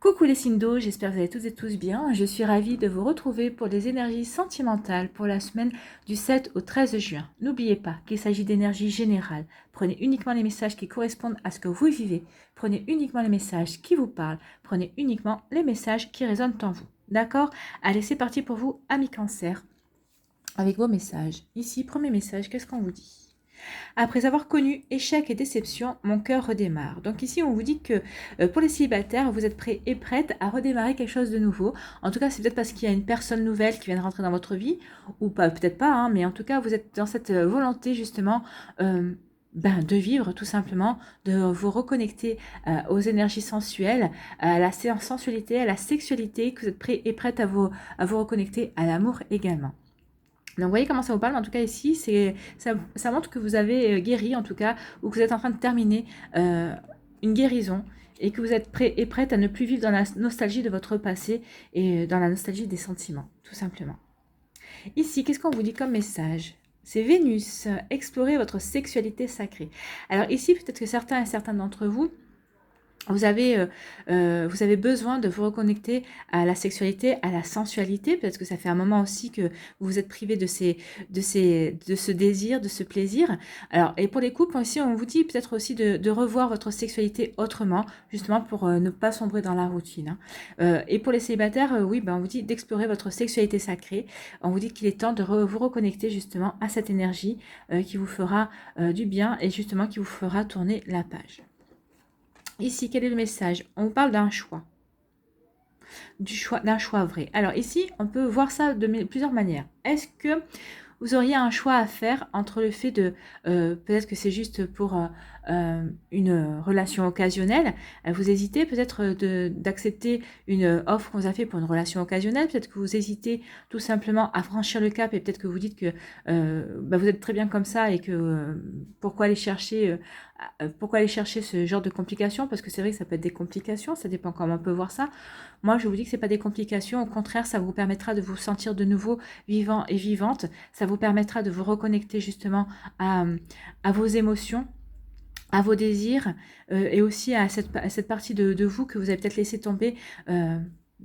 Coucou les signes d'eau, j'espère que vous allez toutes et tous bien. Je suis ravie de vous retrouver pour les énergies sentimentales pour la semaine du 7 au 13 juin. N'oubliez pas qu'il s'agit d'énergie générale. Prenez uniquement les messages qui correspondent à ce que vous vivez. Prenez uniquement les messages qui vous parlent. Prenez uniquement les messages qui résonnent en vous. D'accord? Allez, c'est parti pour vous, amis cancer, avec vos messages. Ici, premier message, qu'est-ce qu'on vous dit? Après avoir connu échec et déception, mon cœur redémarre. Donc ici, on vous dit que pour les célibataires, vous êtes prêts et prêtes à redémarrer quelque chose de nouveau. En tout cas, c'est peut-être parce qu'il y a une personne nouvelle qui vient de rentrer dans votre vie, ou pas, peut-être pas, hein, mais en tout cas, vous êtes dans cette volonté justement de vivre tout simplement, de vous reconnecter aux énergies sensuelles, à la sensualité, à la sexualité, que vous êtes prêts et prêtes à vous reconnecter à l'amour également. Donc, vous voyez comment ça vous parle. En tout cas, ici, ça montre que vous avez guéri, en tout cas, ou que vous êtes en train de terminer une guérison et que vous êtes prêt et prête à ne plus vivre dans la nostalgie de votre passé et dans la nostalgie des sentiments, tout simplement. Ici, qu'est-ce qu'on vous dit comme message? C'est Vénus, explorer votre sexualité sacrée. Alors ici, peut-être que certains et certaines d'entre vous, vous avez besoin de vous reconnecter à la sexualité, à la sensualité. Peut-être que ça fait un moment aussi que vous vous êtes privé de ce désir, de ce plaisir. Alors, et pour les couples aussi, on vous dit peut-être aussi de revoir votre sexualité autrement, justement pour ne pas sombrer dans la routine. Et pour les célibataires, oui, on vous dit d'explorer votre sexualité sacrée. On vous dit qu'il est temps de vous reconnecter justement à cette énergie qui vous fera du bien et justement qui vous fera tourner la page. Ici, quel est le message? On vous parle d'un choix. D'un choix vrai. Alors ici, on peut voir ça de plusieurs manières. Est-ce que vous auriez un choix à faire entre le fait de, peut-être que c'est juste pour une relation occasionnelle, vous hésitez peut-être d'accepter une offre qu'on vous a fait pour une relation occasionnelle, peut-être que vous hésitez tout simplement à franchir le cap et peut-être que vous dites que vous êtes très bien comme ça et que pourquoi aller chercher ce genre de complications, parce que c'est vrai que ça peut être des complications, ça dépend comment on peut voir ça. Moi, je vous dis que ce n'est pas des complications, au contraire, ça vous permettra de vous sentir de nouveau vivant et vivante, ça vous permettra de vous reconnecter justement à vos émotions, à vos désirs et aussi à cette partie de vous que vous avez peut-être laissé tomber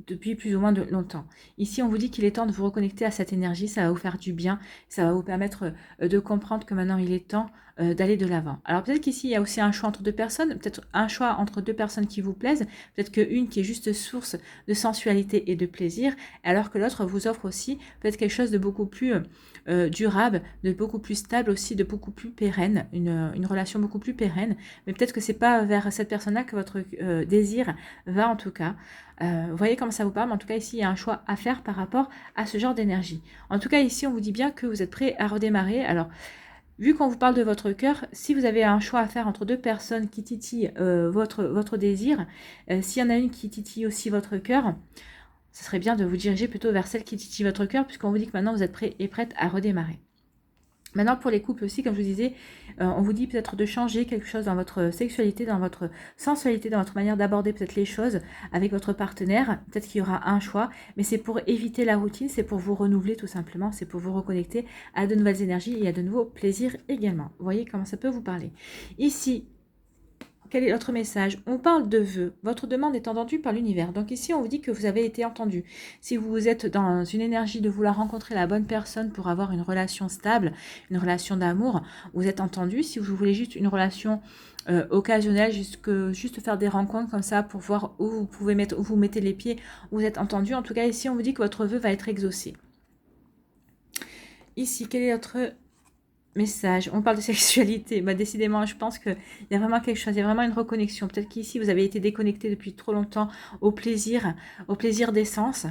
depuis plus ou moins longtemps. Ici, on vous dit qu'il est temps de vous reconnecter à cette énergie, ça va vous faire du bien, ça va vous permettre de comprendre que maintenant il est temps d'aller de l'avant. Alors peut-être qu'ici, il y a aussi un choix entre deux personnes, peut-être un choix entre deux personnes qui vous plaisent, peut-être qu'une qui est juste source de sensualité et de plaisir, alors que l'autre vous offre aussi peut-être quelque chose de beaucoup plus durable, de beaucoup plus stable aussi, de beaucoup plus pérenne, une relation beaucoup plus pérenne, mais peut-être que c'est pas vers cette personne-là que votre désir va en tout cas. Vous voyez comment ça vous parle, mais en tout cas ici il y a un choix à faire par rapport à ce genre d'énergie. En tout cas ici on vous dit bien que vous êtes prêt à redémarrer. Alors vu qu'on vous parle de votre cœur, si vous avez un choix à faire entre deux personnes qui titillent votre désir, s'il y en a une qui titille aussi votre cœur, ce serait bien de vous diriger plutôt vers celle qui titille votre cœur, puisqu'on vous dit que maintenant vous êtes prêt et prête à redémarrer. Maintenant, pour les couples aussi, comme je vous disais, on vous dit peut-être de changer quelque chose dans votre sexualité, dans votre sensualité, dans votre manière d'aborder peut-être les choses avec votre partenaire. Peut-être qu'il y aura un choix, mais c'est pour éviter la routine, c'est pour vous renouveler tout simplement, c'est pour vous reconnecter à de nouvelles énergies et à de nouveaux plaisirs également. Vous voyez comment ça peut vous parler. Ici, quel est votre message? On parle de vœux. Votre demande est entendue par l'univers. Donc ici, on vous dit que vous avez été entendu. Si vous êtes dans une énergie de vouloir rencontrer la bonne personne pour avoir une relation stable, une relation d'amour, vous êtes entendu. Si vous voulez juste une relation occasionnelle, juste faire des rencontres comme ça pour voir où vous pouvez mettre, où vous mettez les pieds, vous êtes entendu. En tout cas, ici, on vous dit que votre vœu va être exaucé. Ici, quel est votre message? On parle de sexualité. Décidément, je pense qu'il y a vraiment quelque chose, il y a vraiment une reconnexion. Peut-être qu'ici, vous avez été déconnecté depuis trop longtemps au plaisir des sens,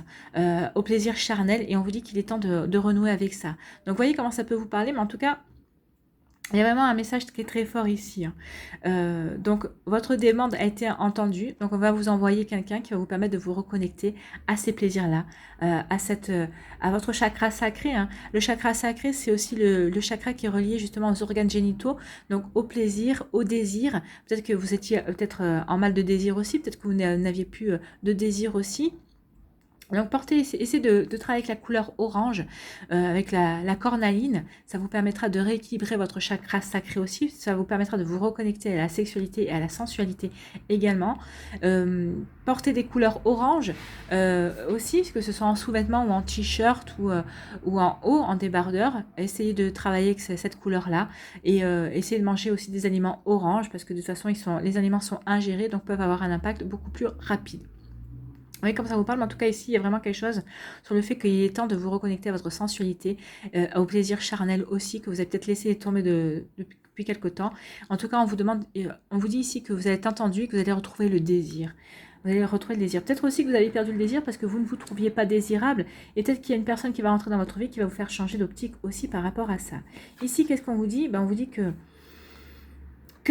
au plaisir charnel, et on vous dit qu'il est temps de renouer avec ça. Donc, voyez comment ça peut vous parler, mais en tout cas, il y a vraiment un message qui est très fort ici. Donc, votre demande a été entendue. Donc, on va vous envoyer quelqu'un qui va vous permettre de vous reconnecter à ces plaisirs-là, à votre chakra sacré. Le chakra sacré, c'est aussi le chakra qui est relié justement aux organes génitaux, donc au plaisir, au désir. Peut-être que vous étiez en mal de désir aussi, peut-être que vous n'aviez plus de désir aussi. Donc, essayez de travailler avec la couleur orange, avec la cornaline. Ça vous permettra de rééquilibrer votre chakra sacré aussi. Ça vous permettra de vous reconnecter à la sexualité et à la sensualité également. Portez des couleurs orange aussi, que ce soit en sous-vêtements ou en t-shirt ou en haut, en débardeur. Essayez de travailler avec cette couleur-là et essayez de manger aussi des aliments orange parce que de toute façon, les aliments sont ingérés, donc peuvent avoir un impact beaucoup plus rapide. Oui, comme ça vous parle, mais en tout cas ici, il y a vraiment quelque chose sur le fait qu'il est temps de vous reconnecter à votre sensualité, au plaisir charnel aussi, que vous avez peut-être laissé tomber depuis quelque temps. En tout cas, on vous demande, on vous dit ici que vous allez être entendu et que vous allez retrouver le désir. Vous allez retrouver le désir. Peut-être aussi que vous avez perdu le désir parce que vous ne vous trouviez pas désirable. Et peut-être qu'il y a une personne qui va rentrer dans votre vie qui va vous faire changer d'optique aussi par rapport à ça. Ici, qu'est-ce qu'on vous dit? On vous dit que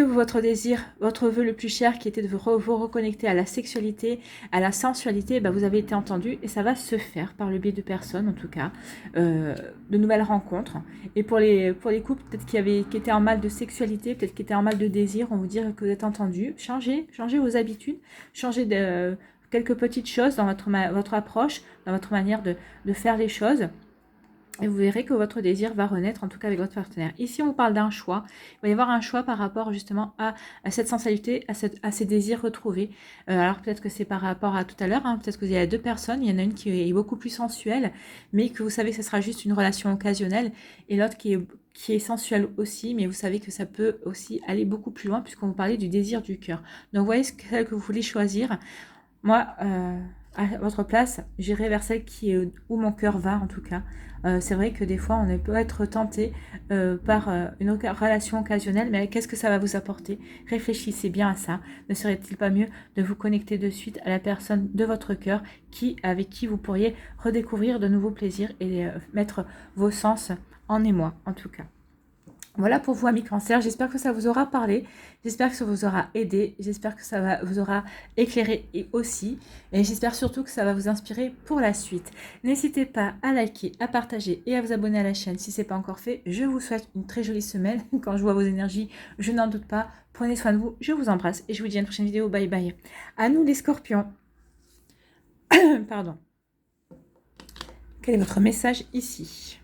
votre désir, votre vœu le plus cher qui était de vous reconnecter à la sexualité, à la sensualité, vous avez été entendu et ça va se faire par le biais de personnes en tout cas, de nouvelles rencontres. Et pour les couples peut-être qui étaient en mal de sexualité, peut-être qui étaient en mal de désir, on vous dit que vous êtes entendu. Changez vos habitudes, changez quelques petites choses dans votre approche, dans votre manière de faire les choses. Et vous verrez que votre désir va renaître, en tout cas avec votre partenaire. Ici, on vous parle d'un choix. Il va y avoir un choix par rapport justement à cette sensualité, à ces désirs retrouvés. Alors peut-être que c'est par rapport à tout à l'heure, peut-être que vous avez deux personnes. Il y en a une qui est beaucoup plus sensuelle, mais que vous savez que ce sera juste une relation occasionnelle. Et l'autre qui est sensuelle aussi, mais vous savez que ça peut aussi aller beaucoup plus loin puisqu'on vous parlait du désir du cœur. Donc vous voyez celle que vous voulez choisir. Moi, à votre place, j'irai vers celle où mon cœur va en tout cas. C'est vrai que des fois, on peut être tenté par une relation occasionnelle, mais qu'est-ce que ça va vous apporter? Réfléchissez bien à ça. Ne serait-il pas mieux de vous connecter de suite à la personne de votre cœur avec qui vous pourriez redécouvrir de nouveaux plaisirs et mettre vos sens en émoi, en tout cas. Voilà pour vous, amis Cancer. J'espère que ça vous aura parlé. J'espère que ça vous aura aidé. J'espère que ça vous aura éclairé aussi. Et j'espère surtout que ça va vous inspirer pour la suite. N'hésitez pas à liker, à partager et à vous abonner à la chaîne si ce n'est pas encore fait. Je vous souhaite une très jolie semaine. Quand je vois vos énergies, je n'en doute pas. Prenez soin de vous. Je vous embrasse et je vous dis à une prochaine vidéo. Bye bye. À nous les scorpions. Pardon. Quel est votre message ici?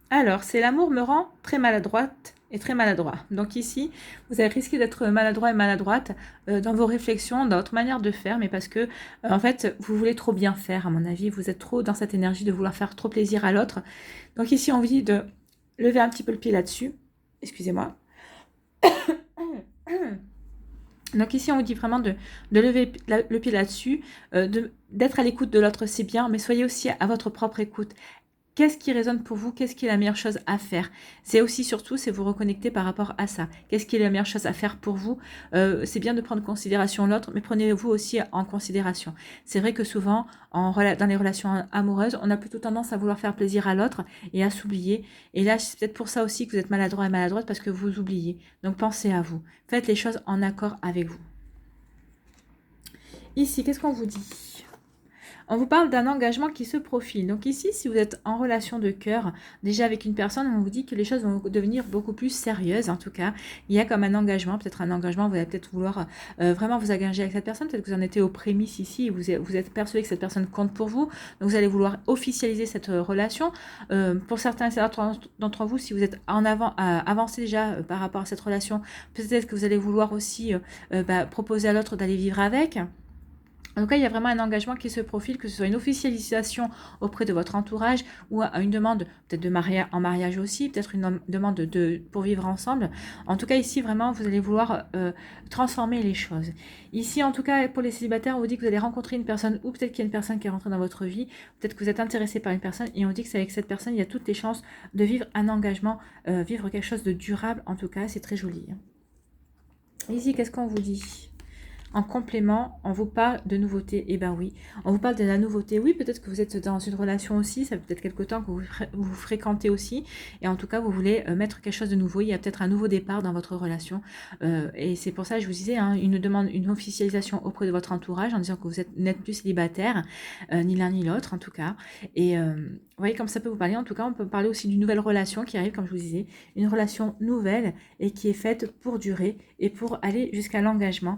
Alors, c'est l'amour me rend très maladroite et très maladroit. Donc ici, vous avez risqué d'être maladroit et maladroite dans vos réflexions, dans votre manière de faire, mais parce que, en fait, vous voulez trop bien faire, à mon avis. Vous êtes trop dans cette énergie de vouloir faire trop plaisir à l'autre. Donc ici, on vous dit de lever un petit peu le pied là-dessus. Excusez-moi. Donc ici, on vous dit vraiment de lever le pied là-dessus, d'être à l'écoute de l'autre, c'est bien, mais soyez aussi à votre propre écoute. Qu'est-ce qui résonne pour vous? Qu'est-ce qui est la meilleure chose à faire? C'est aussi surtout, c'est vous reconnecter par rapport à ça. Qu'est-ce qui est la meilleure chose à faire pour vous? C'est bien de prendre en considération l'autre, mais prenez-vous aussi en considération. C'est vrai que souvent, dans les relations amoureuses, on a plutôt tendance à vouloir faire plaisir à l'autre et à s'oublier. Et là, c'est peut-être pour ça aussi que vous êtes maladroit et maladroite, parce que vous oubliez. Donc pensez à vous. Faites les choses en accord avec vous. Ici, qu'est-ce qu'on vous dit? On vous parle d'un engagement qui se profile. Donc ici, si vous êtes en relation de cœur, déjà avec une personne, on vous dit que les choses vont devenir beaucoup plus sérieuses. En tout cas, il y a comme un engagement, peut-être un engagement, vous allez peut-être vouloir vraiment vous engager avec cette personne. Peut-être que vous en étiez aux prémices ici et vous êtes persuadé que cette personne compte pour vous. Donc vous allez vouloir officialiser cette relation. Pour certains d'entre vous, si vous êtes avancé déjà par rapport à cette relation, peut-être que vous allez vouloir aussi proposer à l'autre d'aller vivre avec. En tout cas, il y a vraiment un engagement qui se profile, que ce soit une officialisation auprès de votre entourage ou une demande peut-être en mariage aussi, peut-être une demande pour vivre ensemble. En tout cas, ici, vraiment, vous allez vouloir transformer les choses. Ici, en tout cas, pour les célibataires, on vous dit que vous allez rencontrer une personne ou peut-être qu'il y a une personne qui est rentrée dans votre vie, peut-être que vous êtes intéressé par une personne et on dit que c'est avec cette personne, il y a toutes les chances de vivre un engagement, vivre quelque chose de durable. En tout cas, c'est très joli. Ici, qu'est-ce qu'on vous dit ? En complément, on vous parle de nouveauté. Eh bien oui, on vous parle de la nouveauté. Oui, peut-être que vous êtes dans une relation aussi, ça fait peut-être quelque temps que vous fréquentez aussi. Et en tout cas, vous voulez mettre quelque chose de nouveau. Il y a peut-être un nouveau départ dans votre relation. Et c'est pour ça que je vous disais, une officialisation auprès de votre entourage en disant que vous n'êtes plus célibataire, ni l'un ni l'autre en tout cas. Et vous voyez comme ça peut vous parler. En tout cas, on peut parler aussi d'une nouvelle relation qui arrive, comme je vous disais. Une relation nouvelle et qui est faite pour durer et pour aller jusqu'à l'engagement.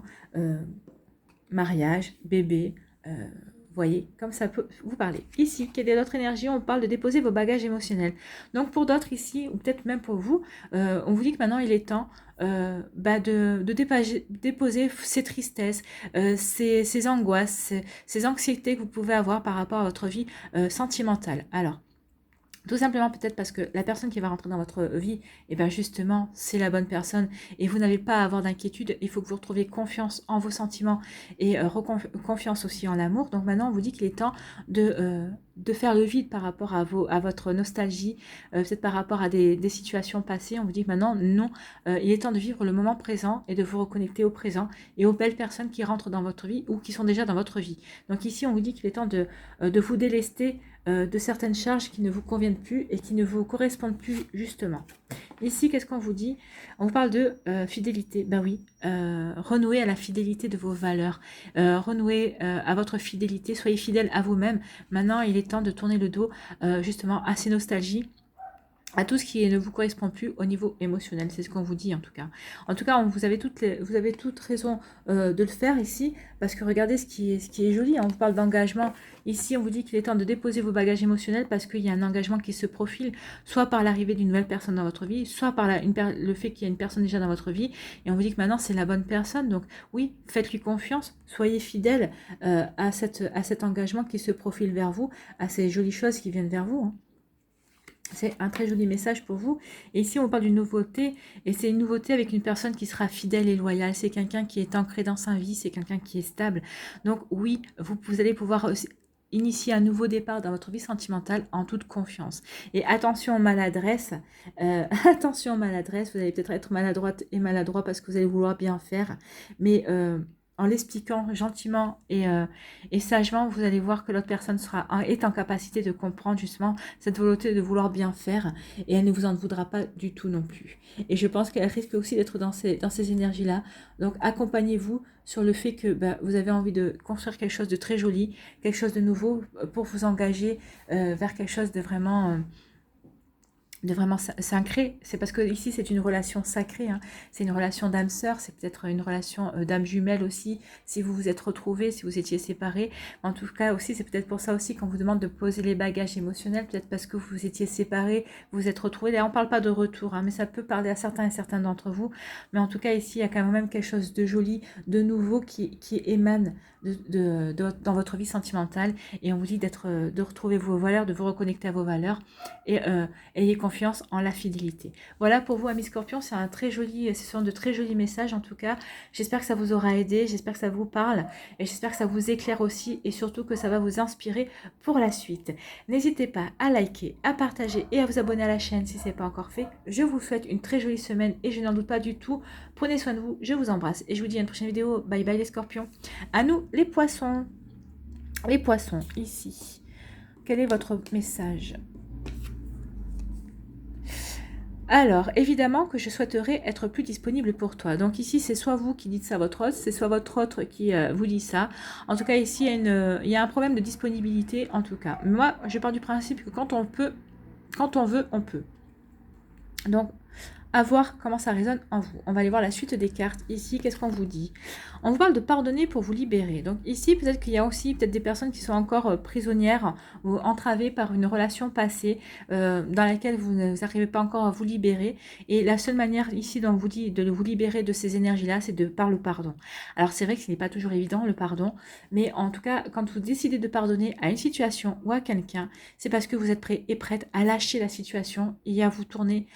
Mariage, bébé, voyez, comme ça peut vous parler. Ici, quelle est l'autre énergie? On parle de déposer vos bagages émotionnels. Donc pour d'autres ici, ou peut-être même pour vous, on vous dit que maintenant il est temps de déposer ces tristesses, ces angoisses, ces anxiétés que vous pouvez avoir par rapport à votre vie sentimentale. Alors, tout simplement peut-être parce que la personne qui va rentrer dans votre vie, et bien justement, c'est la bonne personne et vous n'avez pas à avoir d'inquiétude. Il faut que vous retrouviez confiance en vos sentiments et confiance aussi en l'amour. Donc maintenant, on vous dit qu'il est temps de faire le vide par rapport à votre nostalgie, peut-être par rapport à des situations passées. On vous dit que maintenant, non, il est temps de vivre le moment présent et de vous reconnecter au présent et aux belles personnes qui rentrent dans votre vie ou qui sont déjà dans votre vie. Donc ici, on vous dit qu'il est temps de vous délester de certaines charges qui ne vous conviennent plus et qui ne vous correspondent plus justement. Ici, qu'est-ce qu'on vous dit? On vous parle de fidélité. Ben oui, renouez à la fidélité de vos valeurs, renouez à votre fidélité, soyez fidèle à vous-même. Maintenant, il est temps de tourner le dos justement à ces nostalgies, à tout ce qui ne vous correspond plus au niveau émotionnel. C'est ce qu'on vous dit en tout cas. En tout cas, vous avez toute raison de le faire ici, parce que regardez ce qui est joli. On vous parle d'engagement. Ici, on vous dit qu'il est temps de déposer vos bagages émotionnels parce qu'il y a un engagement qui se profile, soit par l'arrivée d'une nouvelle personne dans votre vie, soit par le fait qu'il y a une personne déjà dans votre vie. Et on vous dit que maintenant, c'est la bonne personne. Donc oui, faites-lui confiance, soyez fidèle à cet engagement qui se profile vers vous, à ces jolies choses qui viennent vers vous. Hein. C'est un très joli message pour vous. Et ici, on parle d'une nouveauté. Et c'est une nouveauté avec une personne qui sera fidèle et loyale. C'est quelqu'un qui est ancré dans sa vie. C'est quelqu'un qui est stable. Donc oui, vous allez pouvoir initier un nouveau départ dans votre vie sentimentale en toute confiance. Et attention aux maladresses. Attention aux maladresses. Vous allez peut-être être maladroite et maladroit parce que vous allez vouloir bien faire. Mais en l'expliquant gentiment et sagement, vous allez voir que l'autre personne est en capacité de comprendre justement cette volonté de vouloir bien faire et elle ne vous en voudra pas du tout non plus. Et je pense qu'elle risque aussi d'être dans ces énergies-là. Donc accompagnez-vous sur le fait que vous avez envie de construire quelque chose de très joli, quelque chose de nouveau pour vous engager vers quelque chose de vraiment sacré. C'est parce que ici c'est une relation sacrée, hein. C'est une relation d'âme sœur, c'est peut-être une relation d'âme jumelle aussi, si vous vous êtes retrouvés, si vous étiez séparés. En tout cas aussi, c'est peut-être pour ça aussi qu'on vous demande de poser les bagages émotionnels, peut-être parce que vous étiez séparés, vous vous êtes retrouvés. Là, on ne parle pas de retour, hein, mais ça peut parler à certains et certaines d'entre vous. Mais en tout cas, ici, il y a quand même quelque chose de joli, de nouveau qui émane dans votre vie sentimentale. Et on vous dit de retrouver vos valeurs, de vous reconnecter à vos valeurs et ayez confiance en la fidélité. Voilà pour vous, amis Scorpions, ce sont de très jolis messages en tout cas. J'espère que ça vous aura aidé, j'espère que ça vous parle et j'espère que ça vous éclaire aussi et surtout que ça va vous inspirer pour la suite. N'hésitez pas à liker, à partager et à vous abonner à la chaîne si ce n'est pas encore fait. Je vous souhaite une très jolie semaine et je n'en doute pas du tout. Prenez soin de vous, je vous embrasse et je vous dis à une prochaine vidéo. Bye bye les Scorpions. À nous les poissons. Les poissons, ici. Quel est votre message ? Alors, évidemment que je souhaiterais être plus disponible pour toi. Donc ici, c'est soit vous qui dites ça à votre autre, c'est soit votre autre qui vous dit ça. En tout cas, ici, il y a un problème de disponibilité, en tout cas. Moi, je pars du principe que quand on veut, on peut. Donc, à voir comment ça résonne en vous. On va aller voir la suite des cartes. Ici, qu'est-ce qu'on vous dit? On vous parle de pardonner pour vous libérer. Donc ici, peut-être qu'il y a aussi des personnes qui sont encore prisonnières ou entravées par une relation passée dans laquelle vous n'arrivez pas encore à vous libérer. Et la seule manière ici dont on vous dit de vous libérer de ces énergies-là, c'est par le pardon. Alors c'est vrai que ce n'est pas toujours évident, le pardon. Mais en tout cas, quand vous décidez de pardonner à une situation ou à quelqu'un, c'est parce que vous êtes prêt et prête à lâcher la situation et à tourner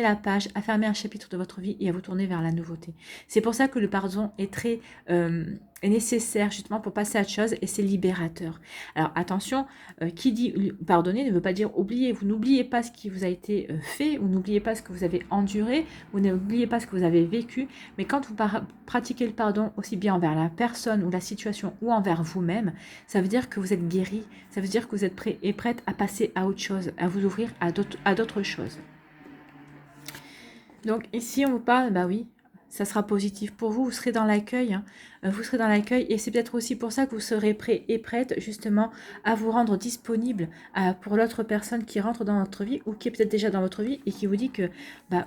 la page, à fermer un chapitre de votre vie et à vous tourner vers la nouveauté. C'est pour ça que le pardon est très nécessaire justement pour passer à autre chose et c'est libérateur. Alors attention, qui dit pardonner ne veut pas dire oublier. Vous n'oubliez pas ce qui vous a été fait, vous n'oubliez pas ce que vous avez enduré, vous n'oubliez pas ce que vous avez vécu, mais quand vous pratiquez le pardon aussi bien envers la personne ou la situation ou envers vous-même, ça veut dire que vous êtes guéri, ça veut dire que vous êtes prêt et prête à passer à autre chose, à vous ouvrir à d'autres choses. Donc ici, on vous parle, oui, ça sera positif pour vous, vous serez dans l'accueil, hein. Vous serez dans l'accueil et c'est peut-être aussi pour ça que vous serez prêt et prête justement à vous rendre disponible pour l'autre personne qui rentre dans votre vie ou qui est peut-être déjà dans votre vie et qui vous dit que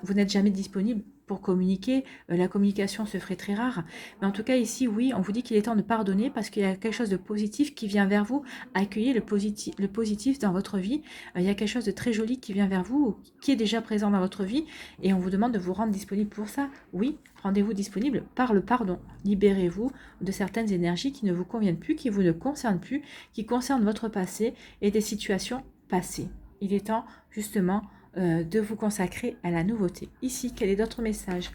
vous n'êtes jamais disponible pour communiquer. La communication se ferait très rare. Mais en tout cas, ici, oui, on vous dit qu'il est temps de pardonner parce qu'il y a quelque chose de positif qui vient vers vous. Accueillez le positif dans votre vie. Il y a quelque chose de très joli qui vient vers vous, qui est déjà présent dans votre vie. Et on vous demande de vous rendre disponible pour ça. Oui, rendez-vous disponible par le pardon. Libérez-vous de certaines énergies qui ne vous conviennent plus, qui vous ne concernent plus, qui concernent votre passé et des situations passées. Il est temps, justement, de vous consacrer à la nouveauté. Ici, quel est d'autres messages?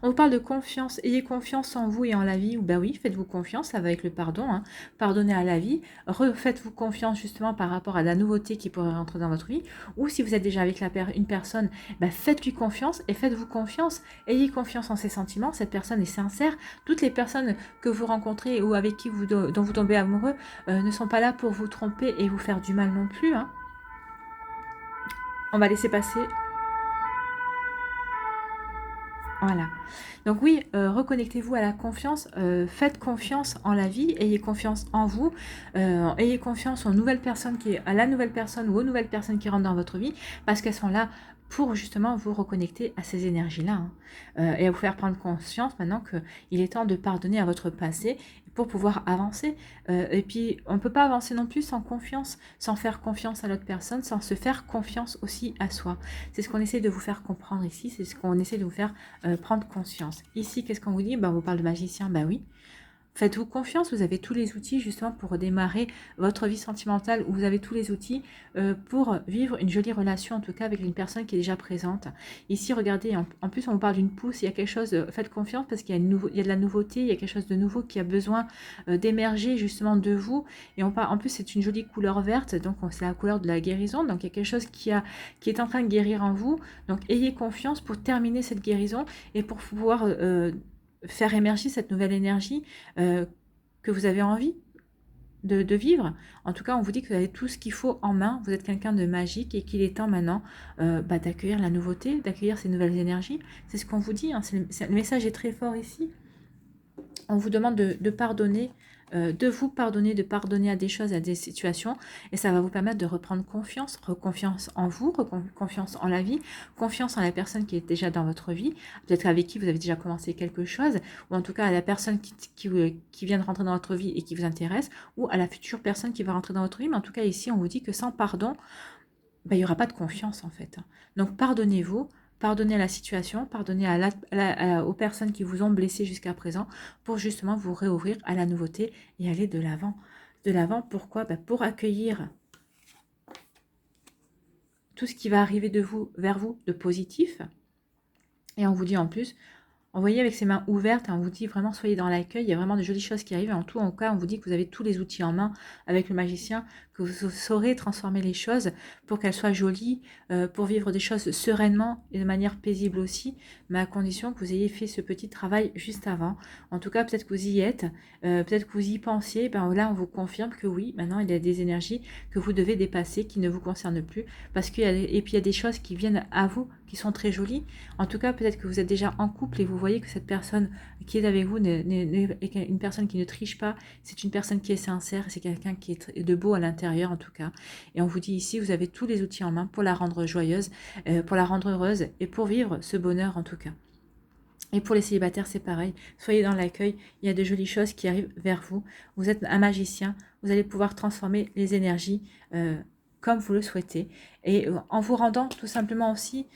On vous parle de confiance. Ayez confiance en vous et en la vie. Ou ben oui, faites-vous confiance, ça va avec le pardon. Hein. Pardonnez à la vie. Refaites-vous confiance justement par rapport à la nouveauté qui pourrait rentrer dans votre vie. Ou si vous êtes déjà avec une personne, ben faites-lui confiance et faites-vous confiance. Ayez confiance en ses sentiments. Cette personne est sincère. Toutes les personnes que vous rencontrez ou avec qui dont vous tombez amoureux ne sont pas là pour vous tromper et vous faire du mal non plus. Hein. On va laisser passer. Voilà. Donc oui, reconnectez-vous à la confiance, faites confiance en la vie, ayez confiance en vous, ayez confiance aux nouvelles personnes à la nouvelle personne ou aux nouvelles personnes qui rentrent dans votre vie, parce qu'elles sont là pour justement vous reconnecter à ces énergies-là, hein, et à vous faire prendre conscience maintenant qu'il est temps de pardonner à votre passé pour pouvoir avancer. Et puis, on ne peut pas avancer non plus sans confiance, sans faire confiance à l'autre personne, sans se faire confiance aussi à soi. C'est ce qu'on essaie de vous faire comprendre ici, c'est ce qu'on essaie de vous faire prendre conscience. Ici, qu'est-ce qu'on vous dit? On vous parle de magicien, oui. Faites-vous confiance, vous avez tous les outils justement pour redémarrer votre vie sentimentale, où vous avez tous les outils pour vivre une jolie relation, en tout cas avec une personne qui est déjà présente. Ici, regardez, en plus on vous parle d'une pousse, il y a quelque chose, faites confiance parce qu'il y a, il y a de la nouveauté, il y a quelque chose de nouveau qui a besoin d'émerger justement de vous. Et en plus, c'est une jolie couleur verte, donc c'est la couleur de la guérison, donc il y a quelque chose qui est en train de guérir en vous. Donc ayez confiance pour terminer cette guérison et pour pouvoir faire émerger cette nouvelle énergie que vous avez envie de vivre. En tout cas, on vous dit que vous avez tout ce qu'il faut en main. Vous êtes quelqu'un de magique et qu'il est temps maintenant d'accueillir la nouveauté, d'accueillir ces nouvelles énergies. C'est ce qu'on vous dit. Hein. Le message est très fort ici. On vous demande de pardonner, de vous pardonner, de pardonner à des choses, à des situations, et ça va vous permettre de reprendre confiance, confiance en vous, confiance en la vie, confiance en la personne qui est déjà dans votre vie, peut-être avec qui vous avez déjà commencé quelque chose, ou en tout cas à la personne qui vient de rentrer dans votre vie et qui vous intéresse, ou à la future personne qui va rentrer dans votre vie, mais en tout cas ici on vous dit que sans pardon, il n'y aura pas de confiance en fait. Donc pardonnez-vous, pardonnez à la situation, pardonnez aux personnes qui vous ont blessé jusqu'à présent pour justement vous réouvrir à la nouveauté et aller de l'avant. De l'avant, pourquoi? Pour accueillir tout ce qui va arriver vers vous de positif. Et on vous dit en plus, envoyez avec ses mains ouvertes, on vous dit vraiment soyez dans l'accueil, il y a vraiment de jolies choses qui arrivent. En tout en cas, on vous dit que vous avez tous les outils en main avec le magicien, que vous saurez transformer les choses pour qu'elles soient jolies, pour vivre des choses sereinement et de manière paisible aussi, mais à condition que vous ayez fait ce petit travail juste avant. En tout cas, peut-être que vous y êtes, peut-être que vous y pensiez, là on vous confirme que oui, maintenant il y a des énergies que vous devez dépasser, qui ne vous concernent plus, parce qu'il y a, et puis il y a des choses qui viennent à vous, qui sont très jolies. En tout cas, peut-être que vous êtes déjà en couple et vous voyez que cette personne qui est avec vous est une personne qui ne triche pas, c'est une personne qui est sincère, c'est quelqu'un qui est de beau à l'intérieur en tout cas. Et on vous dit ici, vous avez tous les outils en main pour la rendre joyeuse, pour la rendre heureuse et pour vivre ce bonheur en tout cas. Et pour les célibataires, c'est pareil. Soyez dans l'accueil, il y a de jolies choses qui arrivent vers vous. Vous êtes un magicien, vous allez pouvoir transformer les énergies comme vous le souhaitez. Et en vous rendant tout simplement aussi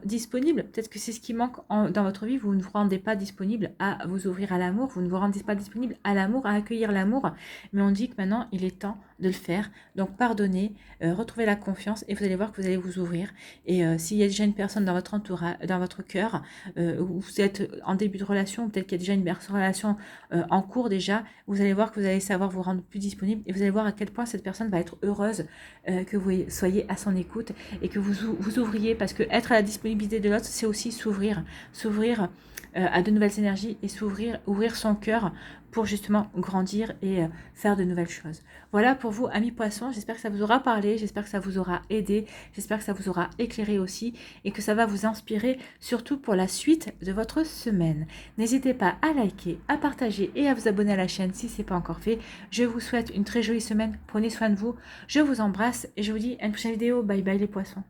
disponible, peut-être que c'est ce qui manque dans votre vie, vous ne vous rendez pas disponible à vous ouvrir à l'amour, vous ne vous rendez pas disponible à l'amour, à accueillir l'amour, mais on dit que maintenant il est temps de le faire. Donc pardonnez, retrouvez la confiance et vous allez voir que vous allez vous ouvrir. Et s'il y a déjà une personne dans votre entourage, dans votre cœur, où vous êtes en début de relation, peut-être qu'il y a déjà une relation en cours déjà, vous allez voir que vous allez savoir vous rendre plus disponible et vous allez voir à quel point cette personne va être heureuse que vous soyez à son écoute et que vous ouvriez, parce que être à la disponibilité de l'autre, c'est aussi s'ouvrir à de nouvelles énergies et ouvrir son cœur pour justement grandir et faire de nouvelles choses. Voilà pour vous, amis poissons, j'espère que ça vous aura parlé, j'espère que ça vous aura aidé, j'espère que ça vous aura éclairé aussi et que ça va vous inspirer, surtout pour la suite de votre semaine. N'hésitez pas à liker, à partager et à vous abonner à la chaîne si ce n'est pas encore fait. Je vous souhaite une très jolie semaine, prenez soin de vous, je vous embrasse et je vous dis à une prochaine vidéo. Bye bye les poissons.